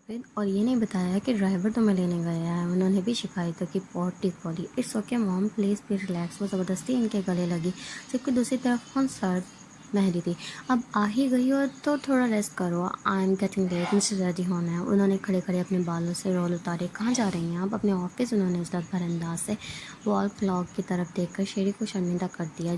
Stupid और ये नहीं बताया कि ड्राइवर तुम्हें लेने गया है। उन्होंने भी शिकायतों की पॉटी खोली। इट्स ओके मॉम, प्लीज़ भी रिलैक्स। वो ज़बरदस्ती इनके गले लगी, जबकि दूसरी तरफ कौन सर मेहरी थी। अब आ ही गई हो तो थोड़ा रेस्ट करो। आई एम गेटिंग लेट, मुझे रेडी होना है। उन्होंने खड़े खड़े अपने बालों से रोल उतारे। कहाँ जा रही हैं आप? अपने ऑफिस। उन्होंने इज्जत भरे अंदाज से वॉल क्लॉक की तरफ देखकर शेरी को शर्मिंदा कर दिया।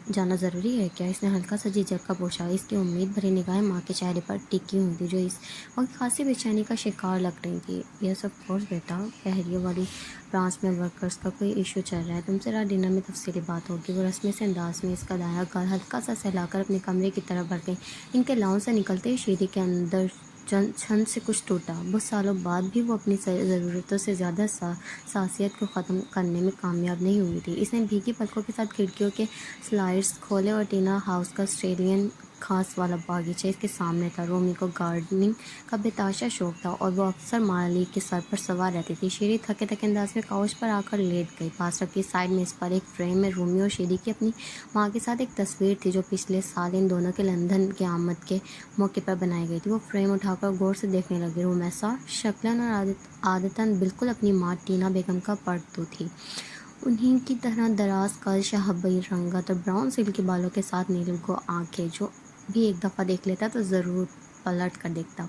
जाना ज़रूरी है क्या? इसने हल्का सा झिझक का पूछा। इसकी उम्मीद भरी निगाहें माँ के चेहरे पर टिकी हुई थी, जो इस वक्त खासी बेचैनी का शिकार लग रही थी। यस ऑफ कोर्स बेटा, पहरियों वाली ब्रांच में वर्कर्स का कोई इशू चल रहा है। तुमसे रात डिनर में तफसीली बात होगी। वो रस्मी से अंदाज में इसका दाया गाल हल्का सा सहलाकर अपने कमरे की तरफ बढ़ गई। इनके लाउंज से निकलते ही शीरी के अंदर छन से कुछ टूटा। बहुत सालों बाद भी वो अपनी ज़रूरतों से ज़्यादा सासियत को ख़त्म करने में कामयाब नहीं हुई थी। इसने भीगी पलकों के साथ खिड़कियों के स्लाइड्स खोले और टीना हाउस का ऑस्ट्रेलियन घास वाला बागीचा इसके सामने था। रोमी को गार्डनिंग का बेताशा शौक था और वो अक्सर माली के सर पर सवार रहती थी। शीरी थके थके अंदाज में काउच पर आकर लेट गई। पास रखी साइड में इस पर एक फ्रेम में रोमी और शीरी की अपनी माँ के साथ एक तस्वीर थी, जो पिछले साल इन दोनों के लंदन की आमद के मौके पर बनाई गई थी। वो फ्रेम उठाकर गौर से देखने लगी। रोमैसा शक्लन और आदतन बिल्कुल अपनी माँ टीना बेगम का पड़तू थी। उन्हीं की तरह दराज कल शहबई रंगत और ब्राउन सिल्क के बालों के साथ नीलू को आंखें, जो भी एक दफ़ा देख लेता तो ज़रूर पलट कर देखता।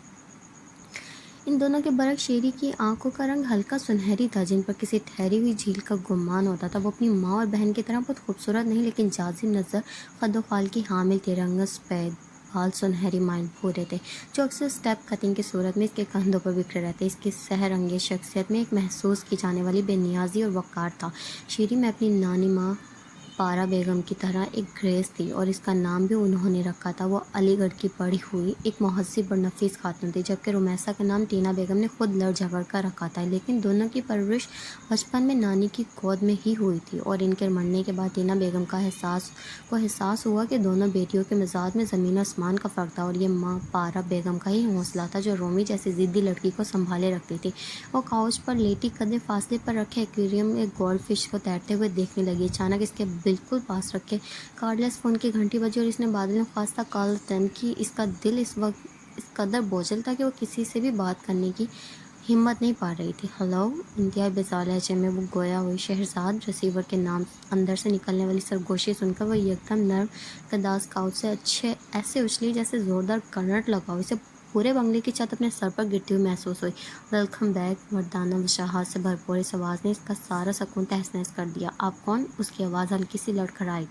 इन दोनों के बरक शेरी की आंखों का रंग हल्का सुनहरी था, जिन पर किसी ठहरी हुई झील का गुमान होता था। वो अपनी माँ और बहन की तरह बहुत खूबसूरत नहीं, लेकिन जाजिम नज़र खदोखाल की हामिल थी। रंग सफ़ेद, बाल सुनहरी माइल भूरे थे, जो अक्सर स्टेप कटिंग की सूरत में इसके कंधों पर बिखरे रहते। इसकी सहरंगेज शख्सियत में एक महसूस की जाने वाली बेनियाजी और वक़ार था। शीरी में अपनी नानी माँ पारा बेगम की तरह एक ग्रेस थी, और इसका नाम भी उन्होंने रखा था। वो अलीगढ़ की पढ़ी हुई एक महज़्ज़ब और नफीस खातून थी, जबकि रुमैसा का नाम टीना बेगम ने खुद लड़ झगड़ कर रखा था। लेकिन दोनों की परवरिश बचपन में नानी की गोद में ही हुई थी, और इनके मरने के बाद टीना बेगम का एहसास हुआ कि दोनों बेटियों के मिजाज में ज़मीन आसमान का फ़र्क था। और ये माँ पारा बेगम का ही हौसला था, जो रोमी जैसी ज़िद्दी लड़की को संभाले रखती थी। वो काउच पर लेटी कदे फासले पर रखे एक्वेरियम में गोल्ड फिश को तैरते हुए देखने लगी। अचानक इसके बिल्कुल पास रखे कार्डलेस फ़ोन की घंटी बजी और इसने बादल में खास्ता कॉल अटेंड की। इसका दिल इस वक्त इस कदर बोझल था कि वो किसी से भी बात करने की हिम्मत नहीं पा रही थी। हेलो, इंतहाई बेजार लहजे में वो गोया हुई शहरजाद रिसीवर के नाम अंदर से निकलने वाली सरगोशी सुनकर वो एकदम नर्म कदास काउच से ऐसे उछली जैसे ज़ोरदार करंट लगा हो। इसे पूरे बंगले की छत अपने सर पर गिरती हुई महसूस हुई। वेलकम बैक, मर्दाना वशाहत से भरपूर इस आवाज़ ने इसका सारा सकून तहस नहस कर दिया। आप कौन? उसकी आवाज़ हल्की सी लड़खड़ाई।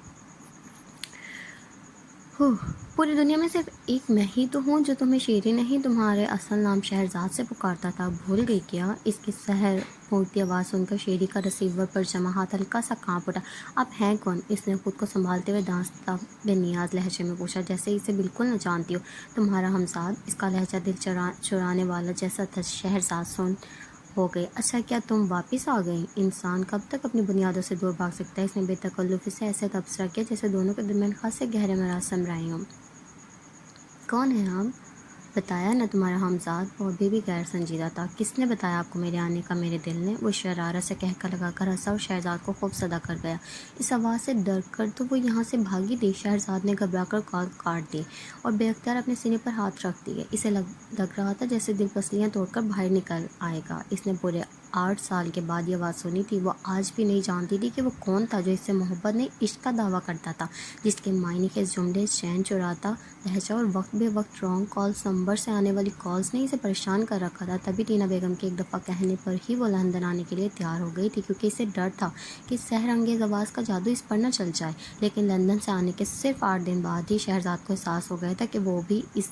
पूरी दुनिया में सिर्फ एक मैं ही तो हूँ जो तुम्हें शेरी नहीं, तुम्हारे असल नाम शहरजाद से पुकारता था। भूल गई क्या? इसकी सहर मोटी आवाज़ सुनकर शेरी का रिसीवर पर जमा हाथ हल्का सा कांप उठा। आप हैं कौन? इसने खुद को संभालते हुए दांस्ता बेनियाज लहजे में पूछा, जैसे इसे बिल्कुल न जानती हो। तुम्हारा हमसाद। इसका लहजा दिल चुराने वाला जैसा था। शहरजाद सुन हो गई। अच्छा, क्या तुम वापस आ गई? इंसान कब तक अपनी बुनियादों से दूर भाग सकता है? इसने बेतकल्लुफ़ी से ऐसे तबसरा किया जैसे दोनों के दरमियान खासे गहरे मरासम रहे हों। कौन है आप? बताया न, तुम्हारा हमजाद। वो अभी भी गैर संजीदा था। किसने बताया आपको मेरे आने का? मेरे दिल ने। वो शरारत से कहकर लगाकर हंसा और शहजाद को खूब सदा कर गया। इस आवाज़ से डर कर तो वो यहाँ से भागी थी। शहजाद ने घबरा कर कॉल काट दी और बेअख्तियार अपने सीने पर हाथ रख दिए। इसे लग रहा था जैसे दिल पसलियाँ तोड़कर बाहर निकल आएगा। इसने पूरे 8 साल के बाद ये आवाज़ सुनी थी। वो आज भी नहीं जानती थी कि वो कौन था जो इससे मोहब्बत नहीं इश्क का दावा करता था, जिसके मायने के जुमले चैन चुराता लहजा और वक्त बे वक्त रॉन्ग कॉल्स नंबर से आने वाली कॉल्स ने इसे परेशान कर रखा था। तभी टीना बेगम के एक दफ़ा कहने पर ही वो लंदन आने के लिए तैयार हो गई थी, क्योंकि इसे डर था कि सहरंगेज़ आवाज़ का जादू इस पर न चल जाए। लेकिन लंदन से आने के सिर्फ 8 दिन बाद ही शहजाद को एहसास हो गया था कि वो भी इस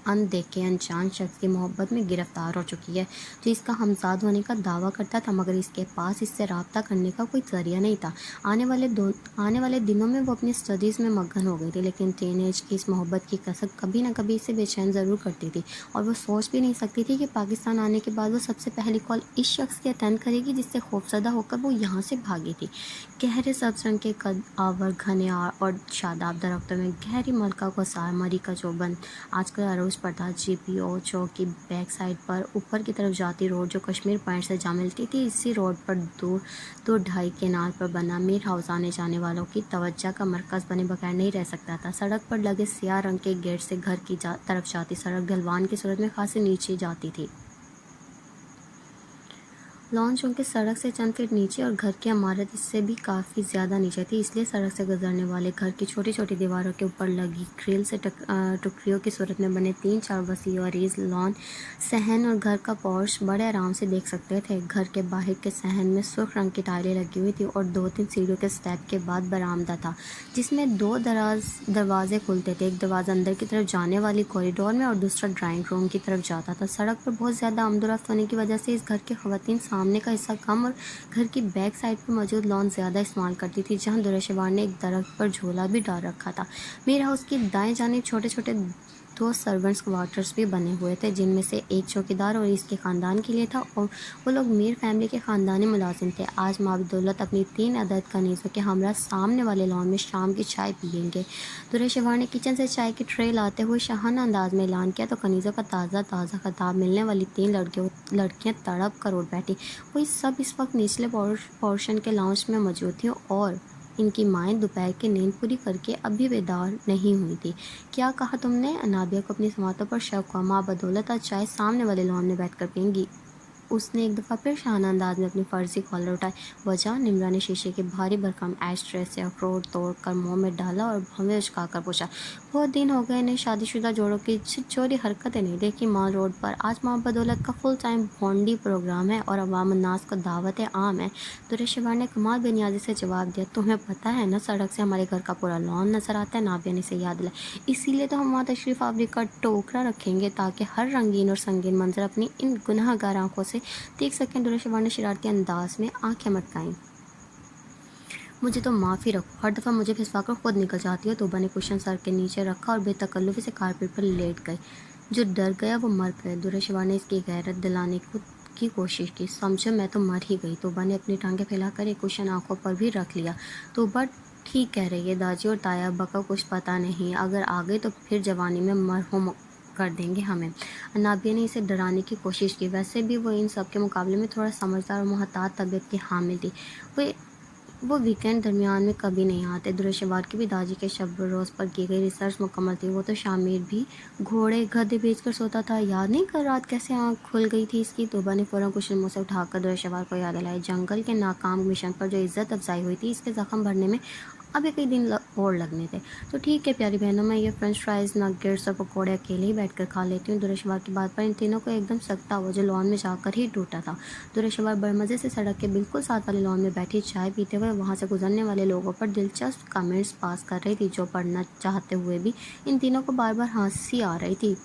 अनदेखे अनजान शख्स की मोहब्बत में गिरफ्तार हो चुकी है, जो इसका हमसाद होने का दावा करता था, मगर इसके पास इससे रब्ता करने का कोई ज़रिया नहीं था। आने वाले दिनों में वो अपनी स्टडीज़ में मगन हो गई थी, लेकिन टीनेज की इस मोहब्बत की कसक कभी न कभी इसे बेचैन ज़रूर करती थी। और वो सोच भी नहीं सकती थी कि पाकिस्तान आने के बाद वो सबसे पहली कॉल इस शख्स की अटेंड करेगी जिससे खौफजदा होकर वो यहाँ से भागी थी। गहरे सब्ज रंग के कद आवर घने और शादाब दरख्तों में गहरी मलका को सार मरी का चौबंद आजकल अरोज पर था। जीपीओ चौक की बैक साइड पर ऊपर की तरफ जाती रोड जो कश्मीर पॉइंट से जा मिलती थी, इसी रोड पर दूर 2-2.5 केनाल पर बना मीर हाउस आने जाने वालों की तवज्जो का मरकज़ बने बगैर नहीं रह सकता था। सड़क पर लगे सियाह रंग के गेट से घर की तरफ जाती सड़क ढलवान की सूरत में खासी नीचे जाती थी। लॉन चूँकि सड़क से चंद फीट नीचे और घर की इमारत इससे भी काफ़ी ज़्यादा नीचे थी, इसलिए सड़क से गुजरने वाले घर की छोटी छोटी दीवारों के ऊपर लगी ग्रिल से टुकड़ियों की सूरत में बने 3-4 वसी और रेज लॉन सहन और घर का पोर्च बड़े आराम से देख सकते थे। घर के बाहर के सहन में सुर्ख रंग की टाइलें लगी हुई थी और 2-3 सीढ़ियों के स्टेप के बाद बरामदा था, जिसमें 2 दरवाजे खुलते थे। एक दरवाज़ा अंदर की तरफ जाने वाली कॉरिडोर में और दूसरा ड्राइंग रूम की तरफ जाता था। सड़क पर बहुत ज़्यादा आमदोरफ्त होने की वजह से इस घर की ख़वातीन सामने का हिस्सा कम और घर की बैक साइड पर मौजूद लॉन ज़्यादा इस्तेमाल करती थी, जहाँ दुरेशवार ने एक दरख्त पर झोला भी डाल रखा था। मीर हाउस की दाएं जानिब छोटे छोटे 2 सर्वेंट्स क्वार्टर्स भी बने हुए थे, जिनमें से एक चौकीदार और इसके ख़ानदान के लिए था, और वो लोग मीर फैमिली के ख़ानदानी मुलाजिम थे। आज माँ बदौलत अपनी 3 अदद कनीज़ों के हमरा सामने वाले लॉन में शाम की चाय पियेंगे। दुरेशवार ने किचन से चाय की ट्रे लाते हुए शाहाना अंदाज में ऐलान किया तो कनीज़ों का ताज़ा खिताब मिलने वाली 3 लड़कियाँ तड़प कर उठ बैठी। वही सब इस वक्त निचले पोर्शन के लाउंज में मौजूद थी और इनकी माएँ दोपहर की नींद पूरी करके अभी बेदार नहीं हुई थी। क्या कहा तुमने? अनाबिया को अपनी समातों पर शक हुआ। माँ बदौलत आज चाय सामने वाले लॉन में बैठकर पियेंगी। उसने एक दफ़ा फिर शाहाना अंदाज में अपनी फर्जी कॉलर उठाई। वजह? निम्रा ने शीशे की भारी भरकम एश ट्रे से अखरोट तोड़ कर मुँह में डाला और भवें उचकाकर पूछा, बहुत दिन हो गए इन्हें शादीशुदा जोड़ों की चोरी हरकतें नहीं देखी माल रोड पर। आज माँ बदौलत का फुल टाइम भोंडी प्रोग्राम है और अवाम उन्नास को दावत आम है। दुरेशवार ने कमाल बेनियाजी से जवाब दिया, तुम्हें पता है ना सड़क से हमारे घर का पूरा लॉन नजर आता है। नाबिया ने इसे याद दिलाया, इसीलिए तो हम वहाँ तशरीफ़ आवरी का टोकरा रखेंगे ताकि हर रंगीन और संगीन मंजर अपनी इन गुनाहगार आंखों से देख सकें। दुरेशवार ने शरारती अंदाज में आंखें मटकाईं। मुझे तो माफ़ी रखो, हर दफ़ा मुझे फिसवाकर खुद निकल जाती हो। तोबा ने कुशन सर के नीचे रखा और बेतकल्लुफ़ी से कारपेट पर लेट गए। जो डर गया वो मर गए। दुरेशवार ने इसकी गैरत दिलाने की कोशिश की। समझो मैं तो मर ही गई। तोबा ने अपनी टांगें फैलाकर एक कुशन आंखों पर भी रख लिया। तोबा ठीक कह रही है, दाजी और ताया अब्बा का कुछ पता नहीं, अगर आ गए तो फिर जवानी में मरहूम कर देंगे हमें। नाबिया ने इसे डराने की कोशिश की। वैसे भी वो इन सब के मुकाबले में थोड़ा समझदार और मुहतात तबीयत की हामिल थी। वो वीकेंड दरमियान में कभी नहीं आते। दुरेशवार की भी दादी के शब रोज़ पर की गई रिसर्च मुकम्मल थी। वो तो शामिर भी घोड़े गधे बेचकर सोता था। याद नहीं कल रात कैसे आँख खुल गई थी इसकी? तोबा ने फ़ौरन कुशन मुँह से उठाकर दुरेशवार को याद दिलाया। जंगल के नाकाम मिशन पर जो इज्जत अफजाई हुई थी, इसके ज़ख्म भरने में अभी कई दिन और लगने थे। तो ठीक है प्यारी बहनों, मैं ये फ्रेंच फ्राइज़ नगेट्स और पकौड़े अकेले ही बैठकर खा लेती हूँ। दुरेशवार की बात पर इन तीनों को एकदम सकता हुआ जो लॉन में जाकर ही टूटा था। दुरेशवार बड़मज़े से सड़क के बिल्कुल साथ वाले लॉन में बैठी चाय पीते हुए वहाँ से गुजरने वाले लोगों पर दिलचस्प कमेंट्स पास कर रही थी, जो पढ़ना चाहते हुए भी इन तीनों को बार बार हंसी आ रही थी।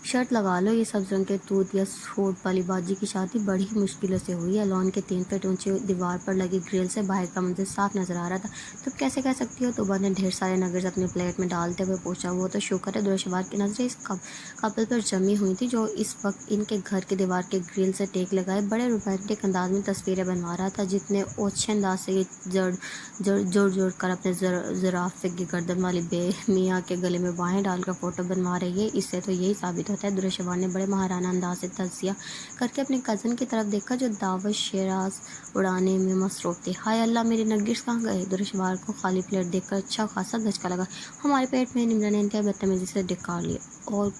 शर्त लगा लो, ये सब्ज़ रंग के तूत या सूट वाली बाजी की शादी बड़ी ही मुश्किलों से हुई है। लॉन के 3 फीट ऊंची दीवार पर लगी ग्रिल से बाहर का मंजर साफ नजर आ रहा था। तुम कैसे कह सकती हो? तोबा ने ढेर सारे नगर्स अपनी प्लेट में डालते हुए पूछा। वो तो शुक्र है। दुरेशवार की नज़रें इस कपल पर जमी हुई थी जो इस वक्त इनके घर के दीवार के ग्रिल से टेक लगाए बड़े रोमांटिक अंदाज में तस्वीरें बनवा रहा था, जितने ओछे अंदाज से ये जोड़ कर अपने ज़राफ़े की गर्दन वाली मियाँ के गले में बाहें डालकर फ़ोटो बनवा रही है। इससे तो यही साबित होता है। दुरेशवार ने बड़े महाराना अंदाज से तजिया करके अपने कज़न की तरफ देखा, जो दावत शेराज उड़ाने में मसरूफ़ थी। हाय अल्लाह, मेरे नगेट्स कहाँ गए? दुरेशवार को खाली प्लेट देखकर अच्छा खासा धचका लगा। हमारे पेट में। निम्रा ने इंतहा बदतमीजी से डिकार लिया। और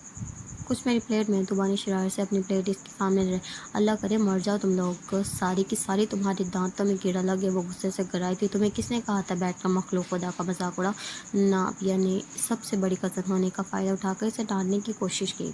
कुछ मेरी प्लेट में। तोबा ने शरारत से अपनी प्लेट इसके सामने रहे। अल्लाह करे मर जाओ तुम लोग, सारी की सारी तुम्हारे दांतों में कीड़ा लगे। वो गुस्से से गराई थी। तुम्हें किसने कहा था बैठ कर मखलूक खुदा का मजाक उड़ा? नाबिया ने सबसे बड़ी कज़न होने का फ़ायदा उठाकर इसे डांटने की कोशिश की।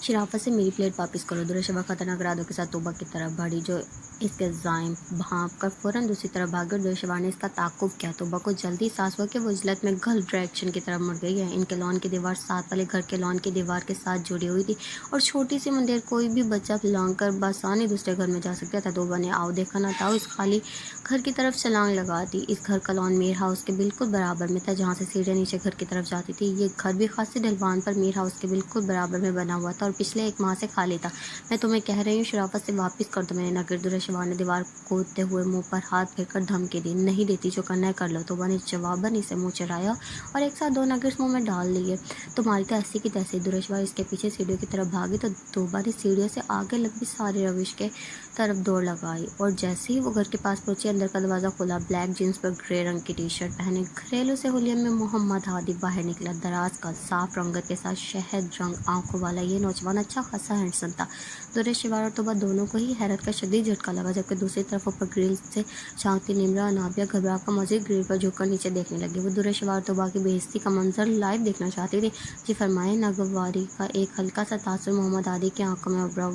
शराफत से मेरी प्लेट वापस करो। दुरेशवार खतरनाक इरादों के साथ तोबा की तरफ बढ़ी, जो इसके जाइम भाँप कर फ़ौरन दूसरी तरफ भाग गई। दुरेशवार ने इसका ताक़ुब किया। तोबा को जल्दी एहसास हुआ कि वो इजलत में गलत डायरेक्शन की तरफ मुड़ गई है। इनके लॉन की दीवार साथ वाले घर के लॉन की दीवार के साथ जुड़ी हुई थी और छोटी सी मंदिर कोई भी बच्चा फिलांग कर बसानी दूसरे घर में जा सकता था। तोबा ने आओ देखा ना ताओ इस खाली घर की तरफ छलांग लगा दी। इस घर का लॉन मीर हाउस के बिल्कुल बराबर में था, जहाँ से सीढ़ियाँ नीचे घर की तरफ जाती थी। ये घर भी खासी ढलवान पर मीर हाउस के बिल्कुल बराबर में बना हुआ था और पिछले 1 माह से खाली था। मैं तुम्हें कह रही हूँ शराफत से वापस कर दो मेरे नगर। दुरेशवार ने दीवार कूदते हुए मुंह पर हाथ फेरकर धमकी दी। नहीं देती, जो करना है कर लो। तोबा ने जवाबन इसे मुंह चढ़ाया और एक साथ 2 नगेट्स मुंह में डाल लिए। तुम्हारी तो ऐसी की तैसी। दुरेशवार इसके पीछे सीढ़ियों की तरफ भागी तो तोबा ने सीढ़ियों से आगे लंबी सारी रविश के तरफ दौड़ लगाई और जैसे ही वो घर के पास पहुंची, अंदर का दरवाज़ा खुला। ब्लैक जीन्स पर ग्रे रंग की टी शर्ट पहने घरेलू सहूलियत में मोहम्मद हादी बाहर निकला। दराज का साफ रंगत के साथ शहद रंग आंखों वाला ये नौजवान शबान अच्छा खासा हैंडसम था। दुर्रेशवार और तोबा दोनों को ही हैरत का शदीद झटका लगा, जबकि दूसरी तरफ ऊपर ग्रिल से झांकती निम्रा और नाबिया घबरा कर मजीद ग्रिल पर झुककर नीचे देखने लगी। वो दुर्रेशवार और तोबा की बेइज्जती का मंजर लाइव देखना चाहती थी। जी फरमाए, नागवारी का एक हल्का सा तासुर मोहम्मद आदि की आंखों में उभरा।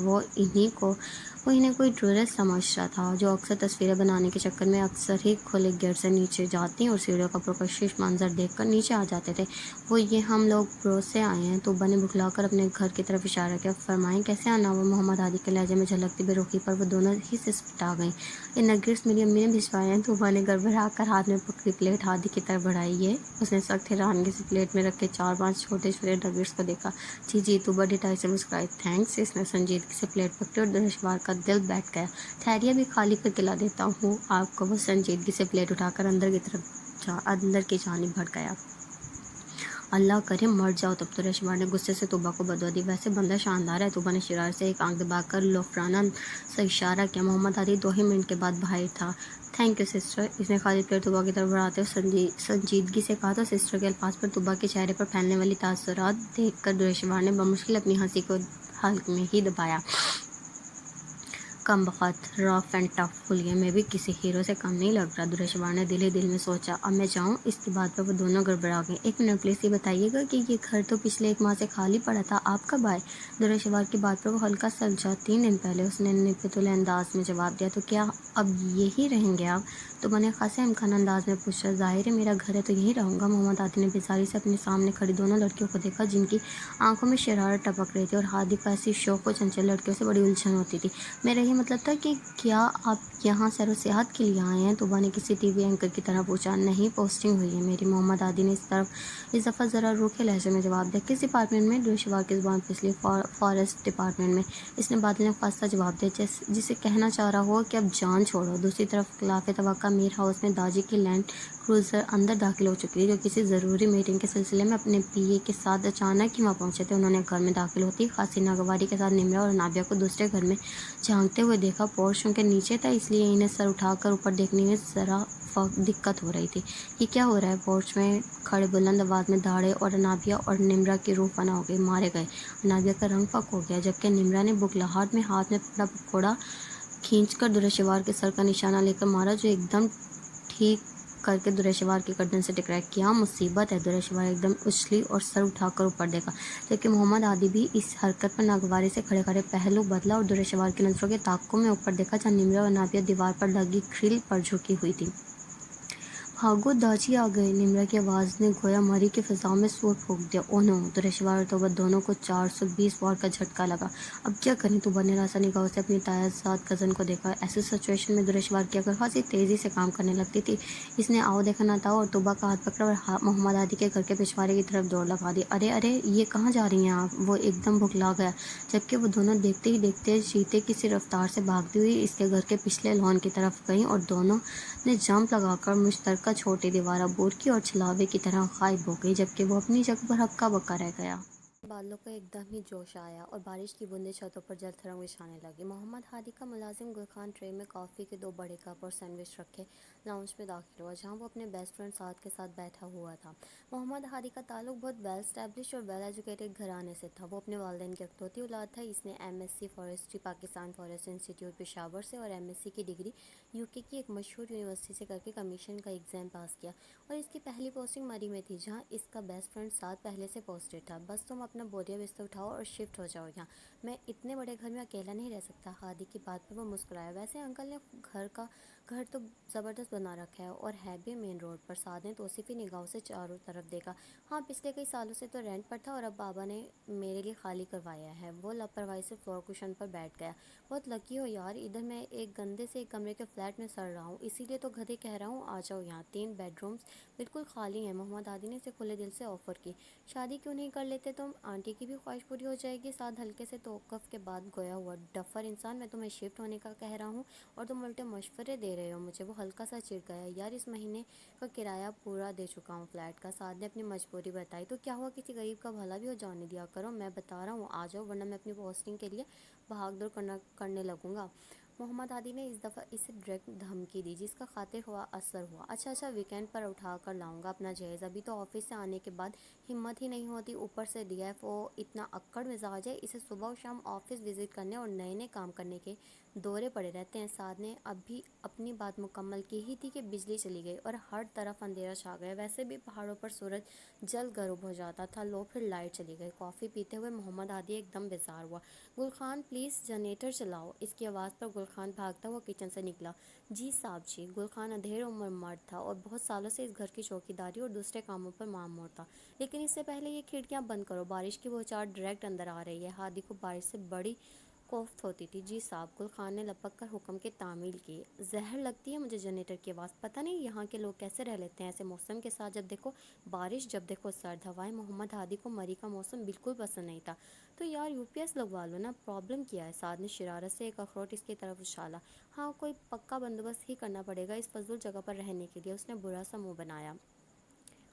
वो इन्हें कोई टूरिस्ट समझ रहा था, जो अक्सर तस्वीरें बनाने के चक्कर में अक्सर ही खुले गेट से नीचे जाती और सीढ़ियों का पुरकशिश मंजर देखकर नीचे आ जाते थे। वो ये हम लोग ब्रो से आए हैं। तोबा ने बुखलाकर अपने घर की तरफ इशारा किया। फरमाएं कैसे आना हुआ? मोहम्मद आदि के लहजे में झलकती बेरुखी पर वो दोनों ही सिसटा गईं। ये नगेट्स मेरी अम्मी ने भिजवाए हैं। तोबा ने गड़बड़ा कर हाथ में पकड़ी प्लेट आदि की तरफ बढ़ाई है। उसने सख्त हैरानगी से प्लेट में रखे 4-5 छोटे छोटे नगेट्स को देखा। जी जी, तोबा डिटाई से मुस्कुराई। थैंक्स। इसने संजीदगी से प्लेट पकड़ी और दुर्रेशवार का दिल बैठ गया। ठहरिए, भी खाली कर खिला देता हूँ आपको। वो संजीदगी से प्लेट उठाकर अंदर की जानिब बढ़ गया। अल्लाह करे मर जाओ। तब तो रेशमा ने गुस्से से तोबा को बदवा दी। वैसे बंदा शानदार है। तोबा ने शरारत से एक आंख दबाकर लोफराना से इशारा किया। मोहम्मद आदि 2 ही मिनट के बाद बाहर था। Thank you sister. इसने खाली प्लेट तोबा की तरफ बढ़ाते हुए संजीदगी से कहा। तो सिस्टर के अल्फाज पर तोबा के चेहरे पर फैलने वाली तासुरात देखकर दुरेशवार ने बमुश्किल अपनी हंसी को हल्क में ही दबाया। कम बखत रफ एंड टफ हुलिये में भी किसी हीरो से कम नहीं लग रहा, दुरेशवार ने दिल ही दिल में सोचा। अब मैं जाऊँ? इसकी बात पर वो दोनों गड़बड़ा गए। एक मिनट प्लीज, ये बताइएगा कि ये घर तो पिछले 1 माह से खाली पड़ा था, आप कब आए? दुरेशवार की बात पर वो हल्का सा लजा। 3 दिन पहले, उसने निपतुले अंदाज में जवाब दिया। तो क्या अब यही रहेंगे आप? तो मैंने खासे इम्कान अंदाज में पूछा। जाहिर है मेरा घर है तो यही रहूँगा। मोहम्मद आदि ने बेजारी से अपने सामने खड़ी दोनों लड़कियों को देखा, जिनकी आंखों में शरारत टपक रही थी और हादी का ऐसी शौक व चंचल लड़कियों से बड़ी उलझन होती थी। मेरा ये मतलब था कि क्या आप यहाँ सैर व सेहत के लिए आए हैं? तोबा ने किसी टीवी एंकर की तरह पूछा। नहीं, पोस्टिंग हुई है मेरी। मोहम्मद आदि ने इस दफ़ा ज़रा रूखे लहजे में जवाब दिया। किस डिपार्टमेंट में? दुरेशवार की ज़ुबान फिसली। फॉरेस्ट डिपार्टमेंट में। इसने बादल ने खासा जवाब दिया, जिसे कहना चाह रहा हो कि अब जान छोड़ो। दूसरी तरफ खिलाफ तवक्का मीर हाउस में दाजी की लैंड क्रूज़र अंदर दाखिल हो चुकी थी, जो किसी ज़रूरी मीटिंग के सिलसिले में अपने पीए के साथ अचानक ही वहाँ पहुंचे थे। उन्होंने घर में दाखिल होती खासी नागवारी के साथ निम्रा और नाबिया को दूसरे घर में झांकते हुए देखा। पोर्च उनके नीचे था, इसलिए इन्हें सर उठाकर ऊपर देखने में ज़रा दिक्कत हो रही थी। ये क्या हो रहा है? पोर्च में खड़े बुलंद आवाज़ में दाड़े और नाबिया और निम्रा की रूह फना हो गई। मारे गए। नाबिया का रंग फक हो गया, जबकि निम्रा ने बुगलाहट में हाथ में पकड़ा पकौड़ा खींचकर दुरेशवार के सर का निशाना लेकर मारा, जो एकदम ठीक करके दुरेशवार की गर्दन से टकराया। क्या मुसीबत है? दुरेशवार एकदम उछली और सर उठाकर ऊपर देखा, जबकि मोहम्मद आदि भी इस हरकत पर नागवारी से खड़े खड़े पहलू बदला और दुरेशवार की नजरों के ताक़ुब में ऊपर देखा, जहाँ निम्रा और नाबिया दीवार पर लगी ग्रिल पर झुकी हुई थी। भागो, दाजी आ गए। निम्रा की आवाज़ ने गोया मरी की फिजा में सूर फूंक दिया। Oh no! दुरेशवार और तोबा दोनों को 420 वाट का झटका लगा। अब क्या करें? तोबा ने रासा निगाहों से अपनी तायाजाद कज़न को देखा। ऐसी सिचुएशन में दुरेशवार की अकल खासी तेज़ी से काम करने लगती थी। इसने आओ देखा ना था और तोबा का हाथ पकड़ा और मोहम्मद आदि के घर के पिछवाड़े की तरफ दौड़ लगा दी। अरे अरे, ये कहाँ जा रही हैं आप? वो एकदम भुखला गया, जबकि वो दोनों देखते ही देखते चीते की सी रफ्तार से भागती हुई इसके घर के पिछले लॉन की तरफ गईं और दोनों ने जंप लगाकर मुश्तरका छोटी दीवार अबूर की और छलावे की तरह गायब हो गई, जबकि वो अपनी जगह पर हक्का बक्का रह गया। बादलों को एकदम ही जोश आया और बारिश की बूंदें छतों पर जल थरंग बिछाने लगी। मोहम्मद हादी का मुलाजिम गुलखान ट्रे में कॉफ़ी के 2 बड़े कप और सैंडविच रखे लाउंज में दाखिल हुआ, जहां वो अपने बेस्ट फ्रेंड साद के साथ बैठा हुआ था। मोहम्मद हादी का ताल्लुक बहुत वेल स्टैब्लिश और वेल एजुकेटेड घराने से था। वो अपने वालिदैन की अखतौती औलाद था। इसने MSc forestry Pakistan forest institute Peshawar से और MSc की डिग्री UK की एक मशहूर यूनिवर्सिटी से करके कमीशन का एग्ज़ाम पास किया, और इसकी पहली पोस्टिंग मरी में थी, जहां इसका बेस्ट फ्रेंड साथ पहले से पोस्टेड था। बस तुम अपना बोरिया बिस्तर उठाओ और शिफ्ट हो जाओ यहाँ। मैं इतने बड़े घर में अकेला नहीं रह सकता। हादी की बात पर वो मुस्कुराया। वैसे अंकल ने घर तो ज़बरदस्त बना रखा है और है भी मेन रोड पर। साद ने तौसीफी निगाहों से चारों तरफ देखा। हाँ, पिछले कई सालों से तो रेंट पर था और अब बाबा ने मेरे लिए खाली करवाया है। वो लापरवाही से फ्लोर कुशन पर बैठ गया। बहुत लकी हो यार, इधर मैं एक गंदे से एक कमरे के फ्लैट में सड़ रहा हूँ, इसीलिए तो गधे कह रहा हूँ आ जाओ यहाँ। 3 बेडरूम्स बिल्कुल खाली हैं। मोहम्मद आदि ने इसे खुले दिल से ऑफर की। शादी क्यों नहीं कर लेते तुम? आंटी की भी ख्वाहिश पूरी हो जाएगी। साथ हल्के से तौक़ुफ़ के बाद गोया हुआ। डफर इंसान, मैं तुम्हें शिफ्ट होने का कह रहा हूँ और तुम उल्टे मशवरे दे रहे हो मुझे। वो हल्का सा चिढ़ गया। यार, इस महीने का किराया पूरा दे चुका हूँ फ्लैट का। साद ने अपनी मजबूरी बताई। तो क्या हुआ, किसी गरीब का भला भी हो जाने दिया करो। मैं बता रहा हूँ आ जाओ, वरना मैं अपनी पोस्टिंग के लिए भाग दौड़ करने लगूंगा। محمد ہادی نے اس دفعہ اسے ڈائریکٹ دھمکی دی، جس کا خاطر ہوا اثر ہوا۔ اچھا ویکینڈ پر اٹھا کر لاؤں گا اپنا جہیز، ابھی تو آفس سے آنے کے بعد ہمت ہی نہیں ہوتی، اوپر سے ڈی ایف او اتنا اکڑ مزاج ہے، اسے صبح و شام آفس وزٹ کرنے اور نئے کام کرنے کے دورے پڑے رہتے ہیں۔ سعد نے ابھی اپنی بات مکمل کی ہی تھی کہ بجلی چلی گئی اور ہر طرف اندھیرا چھا گیا، ویسے بھی پہاڑوں پر سورج جلد غروب ہو جاتا تھا۔ لو پھر لائٹ چلی گئی۔ کافی پیتے ہوئے محمد ہادی ایک دم بیزار ہوا۔ گل خان پلیز جنریٹر چلاؤ۔ اس کی آواز پر گل خان بھاگتا ہوا کچن سے نکلا۔ جی صاحب جی۔ گل خان ادھیڑ عمر مرد تھا اور بہت سالوں سے اس گھر کی چوکیداری اور دوسرے کاموں پر مامور تھا، لیکن اس سے پہلے یہ کھڑکیاں بند کرو، بارش کی بوچھار ڈائریکٹ اندر آ رہی ہے۔ ہادی کو بارش سے بڑی کوفت ہوتی تھی۔ جی صاحب۔ گل خان نے لپک کر حکم کی تعمیل کی۔ زہر لگتی ہے مجھے جنریٹر کی آواز، پتہ نہیں یہاں کے لوگ کیسے رہ لیتے ہیں ایسے موسم کے ساتھ، جب دیکھو بارش جب دیکھو سرد ہوائیں۔ محمد ہادی کو مری کا موسم بالکل پسند نہیں تھا۔ تو یار یو پی ایس لگوا لو نا، پرابلم کیا ہے؟ سعد نے شرارت سے ایک اخروٹ اس کی طرف اچھالا۔ ہاں کوئی پکا بندوبست ہی کرنا پڑے گا اس فضول جگہ پر رہنے کے لیے، اس نے برا سا منہ بنایا۔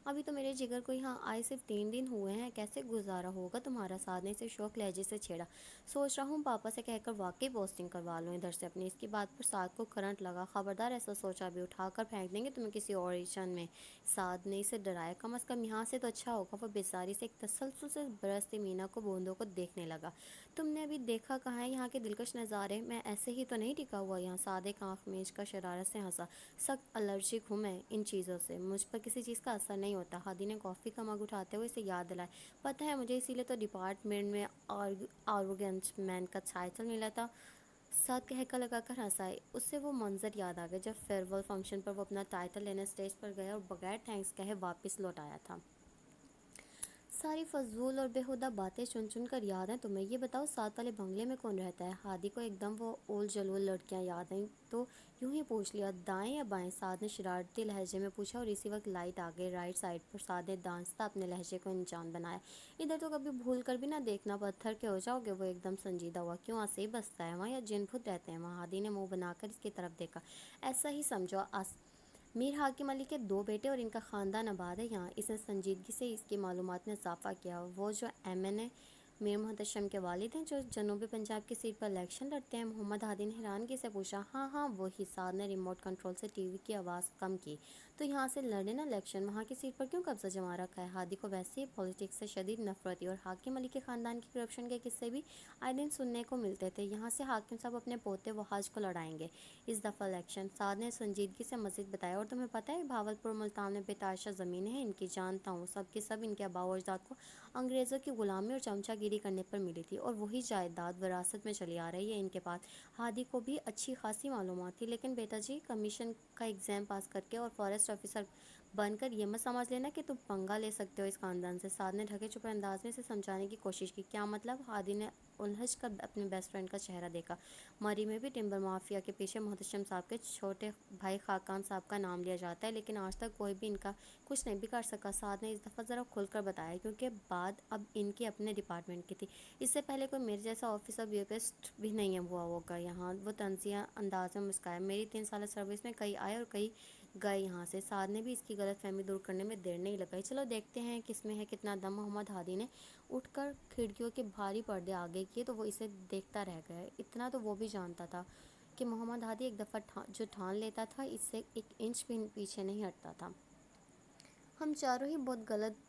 ابھی تو میرے جگر کو یہاں آئے صرف 3 دن ہوئے ہیں، کیسے گزارا ہوگا تمہارا؟ سعد نے اسے شوق لہجے سے چھیڑا۔ سوچ رہا ہوں پاپا سے کہہ کر واقعی پوسٹنگ کروا لوں ادھر سے اپنی۔ اس کی بات پر سعد کو کرنٹ لگا۔ خبردار ایسا سوچا بھی، اٹھا کر پھینک دیں گے تمہیں کسی آڈیشن میں۔ سعد نے اسے ڈرایا۔ کم از کم یہاں سے تو اچھا ہوگا۔ وہ بیزاری سے ایک تسلسل سے برستی مینا کو بوندوں کو دیکھنے لگا۔ تم نے ابھی دیکھا کہاں ہے یہاں کے دلکش نظارے؟ میں ایسے ہی تو نہیں ٹکا ہوا یہاں۔ سعد ایک آنکھ میچ کر شرارت سے ہنسا۔ سخت الرجک ہوں میں ان چیزوں سے، مجھ پر کسی چیز کا اثر نہیں ہوتا۔ ہادی نے کافی کا مگ اٹھاتے ہوئے اسے یاد دلایا۔ پتہ ہے مجھے، اسی لیے تو ڈپارٹمنٹ میں آروگینٹ مین کا ٹائٹل ملا تھا۔ سعد کہکا لگا کر ہنسا۔ اس سے وہ منظر یاد آ گیا جب فیئر ویل فنکشن پر وہ اپنا ٹائٹل لینے اسٹیج پر گیا اور بغیر تھینکس کہے واپس لوٹ آیا تھا۔ ساری فضول اور بیہودہ باتیں چن چن کر یاد ہیں تمہیں؟ یہ بتاؤ ساتھ والے بنگلے میں کون رہتا ہے؟ ہادی کو ایک دم وہ اول جلول لڑکیاں یاد آئیں تو یوں ہی پوچھ لیا۔ دائیں یا بائیں؟ سعد نے شرارتی لہجے میں پوچھا اور اسی وقت لائٹ آ گئی رائٹ سائڈ پر۔ سعد نے دانستہ اپنے لہجے کو انجان بنایا۔ ادھر تو کبھی بھول کر بھی نہ دیکھنا، پتھر کے ہو جاؤ گے۔ وہ ایک دم سنجیدہ ہوا۔ کیوں آسیب بستا ہے وہاں یا جن بھوت رہتے ہیں وہاں؟ ہادی نے منہ بنا کر اس کی طرف دیکھا۔ ایسا ہی سمجھو، میر حاکم علی کے 2 بیٹے اور ان کا خاندان آباد ہے یہاں۔ اس نے سنجیدگی سے اس کی معلومات میں اضافہ کیا۔ وہ جو ایم این اے میر محتشم کے والد ہیں جو جنوبی پنجاب کی سیٹ پر الیکشن لڑتے ہیں؟ محمد ہادی نے حیرانگی سے پوچھا۔ ہاں وہی۔ سعد نے ریموٹ کنٹرول سے ٹی وی کی آواز کم کی۔ تو یہاں سے لڑے نا الیکشن، وہاں کی سیٹ پر کیوں قبضہ جما رکھا ہے؟ ہادی کو ویسے ہی پالیٹکس سے شدید نفرت تھی اور حاکم علی کے خاندان کی کرپشن کے قصے بھی آئے دن سننے کو ملتے تھے۔ یہاں سے حاکم صاحب اپنے پوتے وحاج کو لڑائیں گے اس دفعہ الیکشن، سعد نے سنجیدگی سے مزید بتایا۔ اور تمہیں پتہ ہے بھاولپور ملتان میں بتاشا زمینیں ہیں ان کی، جانتا ہوں، سب کے سب ان کے آباء و اجداد کو انگریزوں کی غلامی اور چمچہ گیری کرنے پر ملی تھی، اور وہی جائیداد وراثت میں چلی آ رہی ہے ان کے پاس۔ ہادی کو بھی اچھی خاصی معلومات تھی۔ لیکن بیٹا جی، کمیشن کا ایگزام پاس کر کے اور فارسٹ آفیسر بن کر یہ مت سمجھ لینا کہ تم پنگا لے سکتے ہو اس خاندان سے۔ سعد نے ڈھکے چھپے انداز میں اسے سمجھانے کی کوشش کی۔ کیا مطلب؟ ہادی نے الجھ کر اپنے بیسٹ فرینڈ کا چہرہ دیکھا۔ مری میں بھی ٹمبر مافیا کے پیچھے محتشم صاحب کے چھوٹے بھائی خاقان صاحب کا نام لیا جاتا ہے، لیکن آج تک کوئی بھی ان کا کچھ نہیں بگاڑ سکا۔ سعد نے اس دفعہ ذرا کھل کر بتایا، کیونکہ بات اب ان کے اپنے ڈپارٹمنٹ کی تھی۔ اس سے پہلے کوئی میرے جیسا آفیسر بیوپسٹ بھی نہیں ہوا ہوگا یہاں۔ وہ طنزیہ انداز میں مسکرایا۔ میری 3 سالہ سروس میں کئی آئے اور کئی گئے یہاں سے۔ سعد نے بھی اس کی غلط فہمی دور کرنے میں دیر نہیں لگائی۔ چلو دیکھتے ہیں کس میں ہے کتنا دم۔ محمد ہادی نے اٹھ کر کھڑکیوں کے بھاری پردے آگے کیے تو وہ اسے دیکھتا رہ گیا۔ اتنا تو وہ بھی جانتا تھا کہ محمد ہادی ایک دفعہ جو ٹھان لیتا تھا اس سے 1 انچ بھی پیچھے نہیں ہٹتا تھا۔ ہم چاروں ہی بہت غلط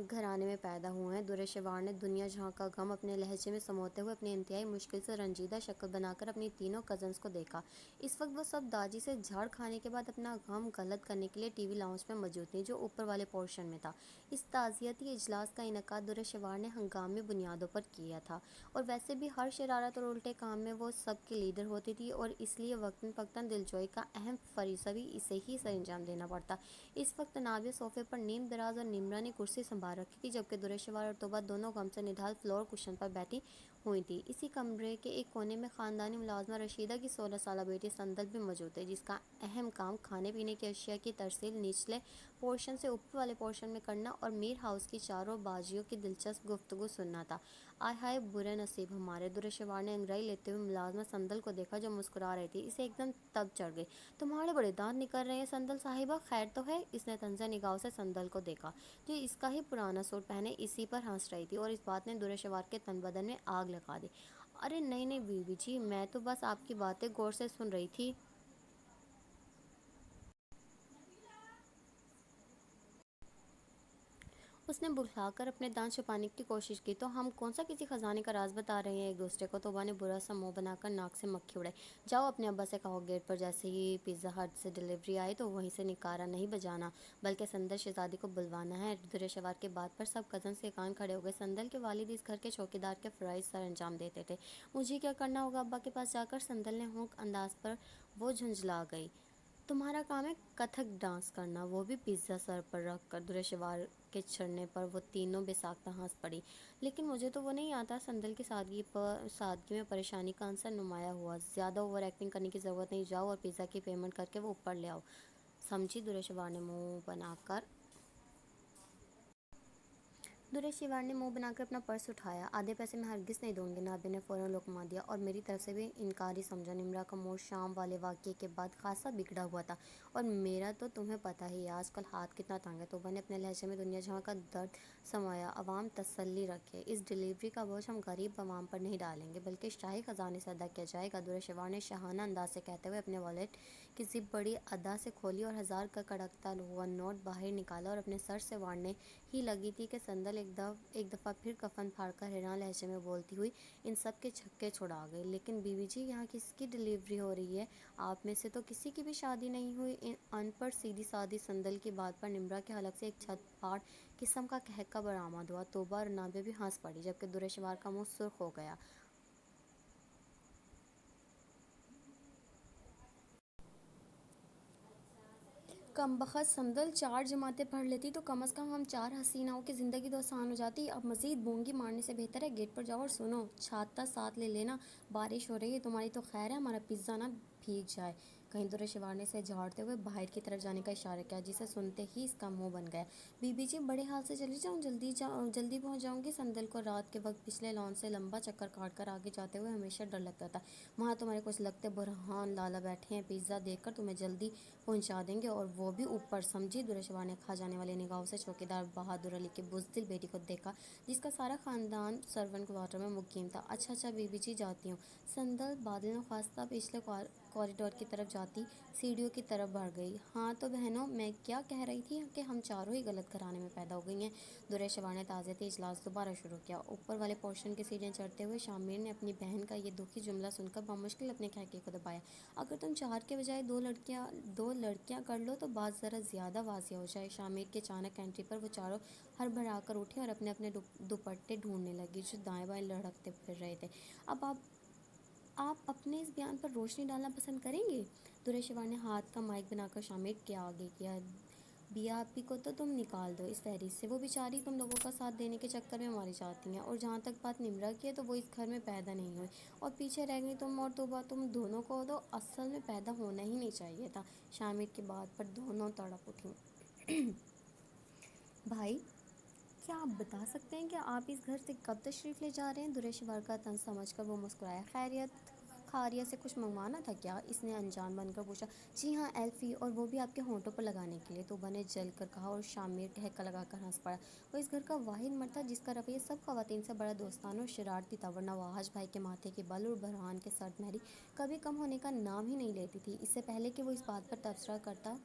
گھرانے میں پیدا ہوئے ہیں۔ درِ شوار نے دنیا جہاں کا غم اپنے لہجے میں سموتے ہوئے اپنی انتہائی مشکل سے رنجیدہ شکل بنا کر اپنی تینوں کزنز کو دیکھا۔ اس وقت وہ سب داجی سے جھاڑ کھانے کے بعد اپنا غم غلط کرنے کے لیے ٹی وی لاؤنج میں موجود تھیں، جو اوپر والے پورشن میں تھا۔ اس تعزیتی اجلاس کا انعقاد درِ شوار نے ہنگامی بنیادوں پر کیا تھا، اور ویسے بھی ہر شرارت اور الٹے کام میں وہ سب کی لیڈر ہوتی تھی، اور اس لیے وقتاً فوقتاً دلجوئی کا اہم فریضہ بھی اسے ہی سر انجام دینا پڑتا۔ اس وقت نابیہ صوفے پر نیم دراز اور نمرانی کرسی سنبھال رکھی تھی، جبکہ درِ شوار اور توبہ دونوں غم سے نڈھال فلور کشن پر بیٹھی ہوئی تھی۔ اسی کمرے کے ایک کونے میں خاندانی ملازمہ رشیدہ کی 16 سالہ بیٹی سندل بھی موجود تھی، جس کا اہم کام کھانے پینے کی اشیاء کی ترسیل نچلے پورشن سے اوپر والے پورشن میں کرنا اور میر ہاؤس کی چاروں باجیوں کی دلچسپ گفتگو سننا تھا۔ آئے ہائے برے نصیب ہمارے! درِ شوار نے انگڑائی لیتے ہوئے ملازمہ سندل کو دیکھا جو مسکرا رہی تھی۔ اسے ایک دم تب چڑھ گئی۔ تمہارے بڑے دانت نکل رہے ہیں سندل صاحبہ، خیر تو ہے؟ اس نے طنزیہ نگاہوں سے سندل کو دیکھا، جو اس کا ہی پرانا سوٹ پہنے اسی پر ہنس رہی تھی، اور اس بات نے درِ شوار کے تن بدن میں آگ لگا دی۔ ارے نہیں نہیں بیوی جی، میں تو بس آپ کی باتیں غور سے سن رہی تھی۔ اس نے بلکھلا کر اپنے دانت چھپانے کی کوشش کی۔ تو ہم کون سا کسی خزانے کا راز بتا رہے ہیں ایک دوسرے کو؟ توبہ نے برا سا منہ بنا کر ناک سے مکھی اڑائی۔ جاؤ اپنے ابا سے کہو گیٹ پر جیسے ہی پیزا ہٹ سے ڈلیوری آئے تو وہیں سے نکارا نہیں بجانا بلکہ سندل شہزادی کو بلوانا ہے۔ درِ شوار کی بات پر سب کزنز کے کان کھڑے ہو گئے۔ سندل کے والد اس گھر کے چوکیدار کے فرائض سر انجام دیتے تھے۔ مجھے کیا کرنا ہوگا ابا کے پاس جا کر؟ سندل نے ہونک انداز پر وہ جھنجھلا گئی۔ تمہارا کام ہے کتھک ڈانس کرنا، وہ بھی پیزا سر پر رکھ کر۔ درِ شوار کے چھڑنے پر وہ تینوں بے ساختہ ہنس پڑی۔ لیکن مجھے تو وہ نہیں آتا۔ سندل کی سادگی میں پریشانی کا عنصر نمایاں ہوا۔ زیادہ اوور ایکٹنگ کرنے کی ضرورت نہیں، جاؤ اور پیزا کی پیمنٹ کر کے وہ اوپر لے آؤ، سمجھی؟ درِ شوار نے منہ بنا کر اپنا پرس اٹھایا۔ آدھے پیسے میں ہرگز نہیں دوں گی۔ نادیا نے فوراً لقمہ دیا اور میری طرف سے بھی انکاری سمجھا۔ نمرا کا موڈ شام والے واقعے کے بعد خاصا بگڑا ہوا تھا، اور میرا تو تمہیں پتہ ہی ہے آج کل ہاتھ کتنا تنگ ہے۔ توبہ نے اپنے لہجے میں دنیا جہاں کا درد سمایا۔ عوام تسلی رکھے، اس ڈلیوری کا بوجھ ہم غریب عوام پر نہیں ڈالیں گے بلکہ شاہی خزانے سے ادا کیا جائے گا۔ درِ شوار نے شاہانہ انداز سے کہتے ہوئے اپنے والیٹ کی زپ بڑی ادا سے کھولی اور 1000 کا کڑکتا ہوا نوٹ باہر نکالا اور اپنے سر سے واڑنے ہی لگی تھی کہ سندل ایک دفعہ پھر کفن پھاڑ کر حیران لہجے میں بولتی ہوئی ان سب کے چھکے چھڑا گئی۔ لیکن بیوی جی، یہاں کس کی ڈلیوری ہو رہی ہے؟ آپ میں سے تو کسی کی بھی شادی نہیں ہوئی۔ ان پڑھ سیدھی سادی سندل کی بات پر نمرا کے حلق سے ایک چھت پھاڑ قسم کا قہقہ برآمد ہوا۔ توبہ اور نادیہ بھی ہنس پڑی جبکہ درِ شوار کا منہ سرخ ہو گیا۔ کمبخت سندل، 4 جماعتیں پڑھ لیتی تو کم از کم ہم 4 حسیناؤں کی زندگی تو آسان ہو جاتی۔ اب مزید بونگی مارنے سے بہتر ہے گیٹ پر جاؤ اور سنو، چھاتا ساتھ لے لینا، بارش ہو رہی ہے۔ تمہاری تو خیر ہے ہمارا پیزا نہ بھیگ جائے کہیں۔ درِ شوار نے اسے جھاڑتے ہوئے باہر کی طرف جانے کا اشارہ کیا، جسے سنتے ہی اس کا منہ بن گیا۔ بی بی جی، بڑے حال سے چلی جاؤں؟ جلدی پہنچ جاؤں گی۔ سندل کو رات کے وقت پچھلے لان سے لمبا چکر کاٹ کر آگے جاتے ہوئے ہمیشہ ڈر لگتا تھا۔ وہاں تمہارے کچھ لگتے برہان لالا بیٹھے ہیں، پیزا دیکھ کر تمہیں جلدی پہنچا دیں گے، اور وہ بھی اوپر، سمجھی؟ درِ شوار نے کھا جانے والی نگاہوں سے چوکیدار بہادر علی کی بزدل بیٹی کو دیکھا جس کا سارا خاندان سرونٹ کوارٹر میں مقیم تھا۔ اچھا اچھا بی بی جی، جاتی ہوں۔ سندل بادل نخواستہ پچھلے کوریڈور کی طرف جاتی سیڑھیوں کی طرف بڑھ گئی۔ ہاں تو بہنوں، میں کیا کہہ رہی تھی کہ ہم چاروں ہی غلط گھرانے میں پیدا ہو گئی ہیں۔ درِ شوار نے تعزیتی اجلاس دوبارہ شروع کیا۔ اوپر والے پورشن کی سیڑھیاں چڑھتے ہوئے شامر نے اپنی بہن کا یہ دکھی جملہ سن کر بمشکل اپنے قہقہے کو دبایا۔ اگر تم 4 کے بجائے 2 لڑکیاں کر لو تو بات ذرا زیادہ واضح ہو جائے۔ شامر کی اچانک انٹری پر وہ چاروں ہڑبڑا کر اٹھی اور اپنے اپنے دوپٹے ڈھونڈنے لگی جو دائیں بائیں لڑکتے پھر رہے تھے۔ اب آپ اپنے اس بیان پر روشنی ڈالنا پسند کریں گے؟ درِ شوار نے ہاتھ کا مائک بنا کر شامر کے آگے کیا۔ بیا آپی کو تو تم نکال دو اس فہرست سے، وہ بیچاری تم لوگوں کا ساتھ دینے کے چکر میں ماری جاتی ہیں۔ اور جہاں تک بات نمرا کی ہے تو وہ اس گھر میں پیدا نہیں ہوئی اور پیچھے رہ گئی۔ تم اور توبہ، تم دونوں کو تو اصل میں پیدا ہونا ہی نہیں چاہیے تھا۔ شامر کی بات پر دونوں تڑپ اٹھیں۔ بھائی، کیا آپ بتا سکتے ہیں کہ آپ اس گھر سے کب تشریف لے جا رہے ہیں؟ درِ شوار کا طنز سمجھ کر وہ مسکرایا۔ خیریت خاریہ سے کچھ منگوانا تھا کیا؟ اس نے انجان بن کر پوچھا۔ جی ہاں ایلفی، اور وہ بھی آپ کے ہونٹوں پر لگانے کے لیے، توبہ نے جل کر کہا اور شامر ٹہکا لگا کر ہنس پڑا۔ وہ اس گھر کا واحد مرد تھا جس کا رویہ سب خواتین سے بڑا دوستانہ اور شرارتی تھا، ورنہ وحش بھائی کے ماتھے کے بل اور بحران کی سرد مہری کبھی کم ہونے کا نام ہی نہیں لیتی تھی۔ اس سے پہلے کہ وہ اس بات پر تبصرہ کرتا